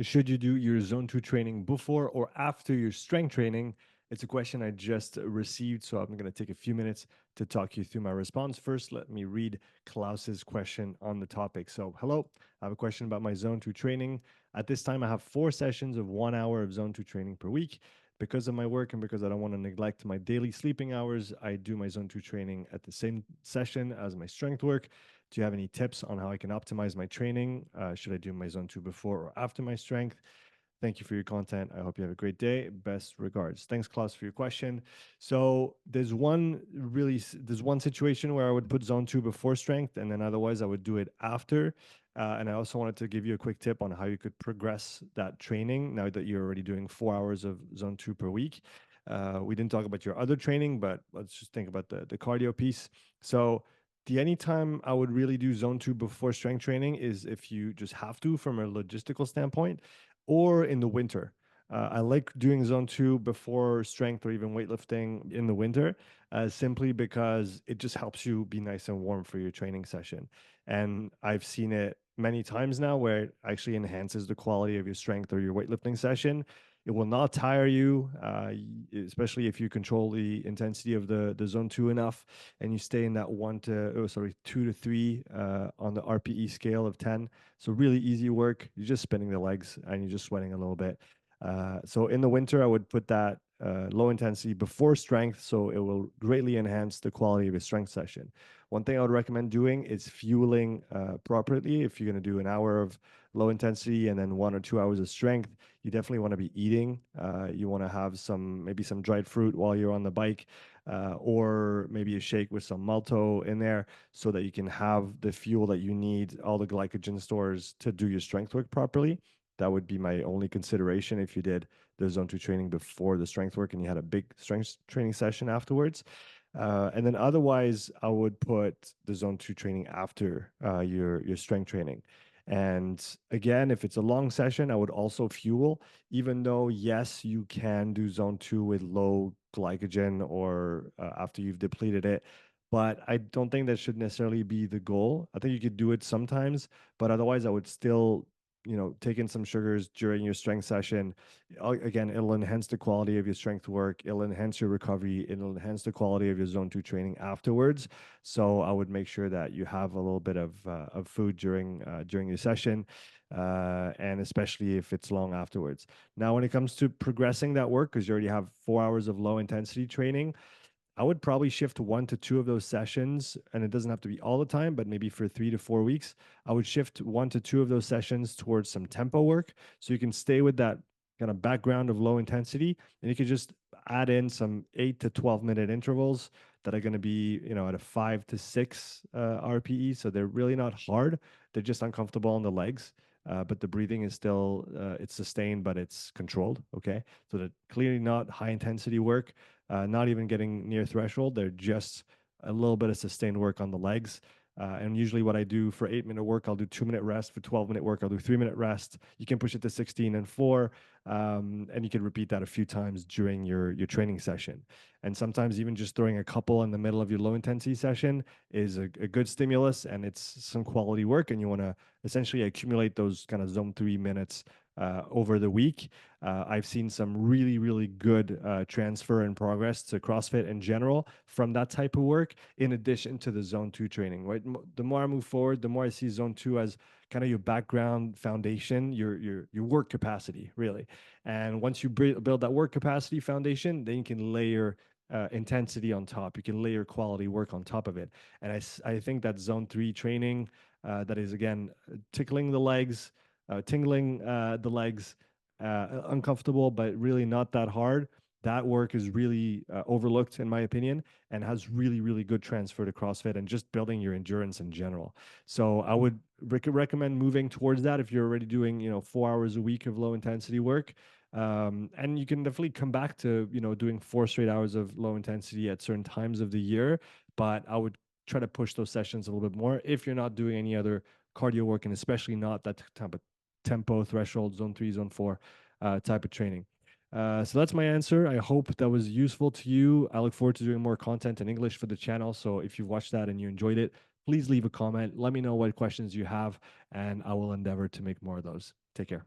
Should you do your zone 2 training before or after your strength training? It's a question I just received, so I'm going to take a few minutes to talk you through my response. First, let me read Klaus's question on the topic. So, hello, I have a question about my zone 2 training. At this time, I have 4 sessions of 1 hour of zone 2 training per week. Because of my work and because I don't want to neglect my daily sleeping hours, I do my zone 2 training at the same session as my strength work. Do you have any tips on how I can optimize my training? Should I do my zone 2 before or after my strength? Thank you for your content. I hope you have a great day. Best regards. Thanks, Klaus, for your question. So there's one situation where I would put zone 2 before strength, and then otherwise I would do it after. And I also wanted to give you a quick tip on how you could progress that training now that you're already doing 4 hours of zone 2 per week. We didn't talk about your other training, but let's just think about the cardio piece. So the anytime I would really do zone 2 before strength training is if you just have to from a logistical standpoint, or in the winter. I like doing zone 2 before strength or even weightlifting in the winter, simply because it just helps you be nice and warm for your training session. And I've seen it many times now where it actually enhances the quality of your strength or your weightlifting session. It will not tire you, especially if you control the intensity of the zone 2 enough and you stay in that 2 to 3 on the RPE scale of 10. So really easy work. You're just spinning the legs and you're just sweating a little bit. So in the winter, I would put that low intensity before strength, so it will greatly enhance the quality of your strength session. One thing I would recommend doing is fueling properly. If you're going to do an hour of low intensity and then 1 or 2 hours of strength, you definitely want to be eating. You want to have maybe some dried fruit while you're on the bike, or maybe a shake with some malto in there so that you can have the fuel that you need, all the glycogen stores to do your strength work properly. That would be my only consideration if you did the zone 2 training before the strength work and you had a big strength training session afterwards. And then otherwise, I would put the zone 2 training after your strength training. And again, if it's a long session, I would also fuel, even though, yes, you can do zone 2 with low glycogen or after you've depleted it. But I don't think that should necessarily be the goal. I think you could do it sometimes, but otherwise, I would still take in some sugars during your strength session. Again, it'll enhance the quality of your strength work. It'll enhance your recovery. It'll enhance the quality of your zone 2 training afterwards. So I would make sure that you have a little bit of food during your session, and especially if it's long afterwards. Now, when it comes to progressing that work, because you already have 4 hours of low intensity training, I would probably shift 1 to 2 of those sessions, and it doesn't have to be all the time, but maybe for 3 to 4 weeks, I would shift 1 to 2 of those sessions towards some tempo work. So you can stay with that kind of background of low intensity, and you could just add in some 8 to 12 minute intervals that are going to be, at a 5 to 6 RPE. So they're really not hard. They're just uncomfortable on the legs. But the breathing is still, it's sustained, but it's controlled. Okay. So they're clearly not high intensity work, not even getting near threshold. They're just a little bit of sustained work on the legs. And usually, what I do for 8 minute work, I'll do 2 minute rest. For 12 minute work, I'll do 3 minute rest. You can push it to 16 and 4, and you can repeat that a few times during your training session. And sometimes, even just throwing a couple in the middle of your low intensity session is a good stimulus, and it's some quality work. And you want to essentially accumulate those kind of zone 3 minutes over the week. I've seen some really, really good transfer and progress to CrossFit in general from that type of work, in addition to the zone 2 training. Right, the more I move forward, the more I see zone 2 as kind of your background foundation, your work capacity, really. And once you build that work capacity foundation, then you can layer intensity on top. You can layer quality work on top of it. And I think that zone 3 training, that is again tickling the legs, tingling the legs, uncomfortable, but really not that hard. That work is really overlooked, in my opinion, and has really, really good transfer to CrossFit and just building your endurance in general. So I would recommend moving towards that if you're already doing, 4 hours a week of low intensity work. And you can definitely come back to, doing 4 straight hours of low intensity at certain times of the year. But I would try to push those sessions a little bit more if you're not doing any other cardio work, and especially not that type of tempo threshold, zone 3, zone 4 type of training. So that's my answer. I hope that was useful to you. I look forward to doing more content in English for the channel. So if you've watched that and you enjoyed it, please leave a comment. Let me know what questions you have, and I will endeavor to make more of those. Take care.